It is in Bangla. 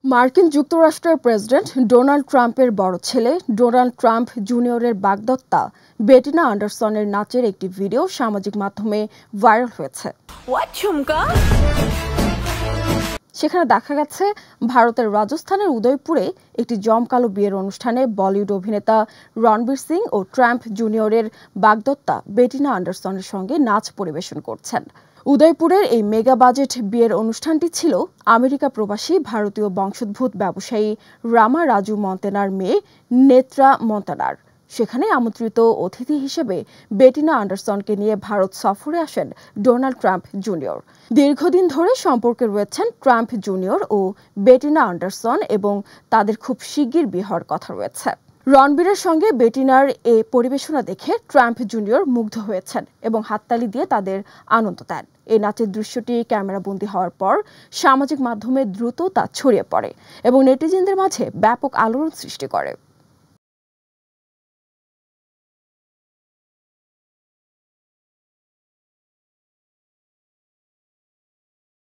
মার্কিন যুক্তরাষ্ট্রের প্রেসিডেন্ট ডোনাল্ড ট্রাম্পের বড় ছেলে ডোনাল্ড ট্রাম্প জুনিয়রের বাগদত্তা বেটিনা অ্যান্ডারসনের নাচের একটি ভিডিও সামাজিক মাধ্যমে ভাইরাল হয়েছে। সেখানে দেখা গেছে ভারতের রাজস্থানের উদয়পুরে একটি জমকালো বিয়ের অনুষ্ঠানে বলিউড অভিনেতা রণবীর সিং ও ট্রাম্প জুনিয়রের বাগদত্তা বেটিনা অ্যান্ডারসনের সঙ্গে নাচ পরিবেশন করছেন। উদয়পুরের এই মেগা বাজেট বিয়ের অনুষ্ঠানটি ছিল আমেরিকা প্রবাসী ভারতীয় বংশোদ্ভূত ব্যবসায়ী রামা রাজু মন্তেনার মেয়ে নেত্রা মন্তেনার। সেখানে আমন্ত্রিত অতিথি হিসেবে বেটিনা অ্যান্ডারসনকে নিয়ে ভারত সফরে আসেন ডোনাল্ড ট্রাম্প জুনিয়র। দীর্ঘদিন ধরে সম্পর্কে রয়েছেন ট্রাম্প জুনিয়র ও বেটিনা অ্যান্ডারসন এবং তাদের খুব শিগগির বিয়ে হওয়ার কথা রয়েছে। রণবীরের সঙ্গে বেটিনার এ পরিবেশনা দেখে ট্রাম্প জুনিয়র মুগ্ধ হয়েছেন এবং হাততালি দিয়ে তাদের আনন্দ দেন। এই নাচের দৃশ্যটি ক্যামেরাবন্দী হওয়ার পর সামাজিক মাধ্যমে দ্রুত তা ছড়িয়ে পড়ে এবং নেটিজেনদের মাঝে ব্যাপক আলোড়ন সৃষ্টি করে।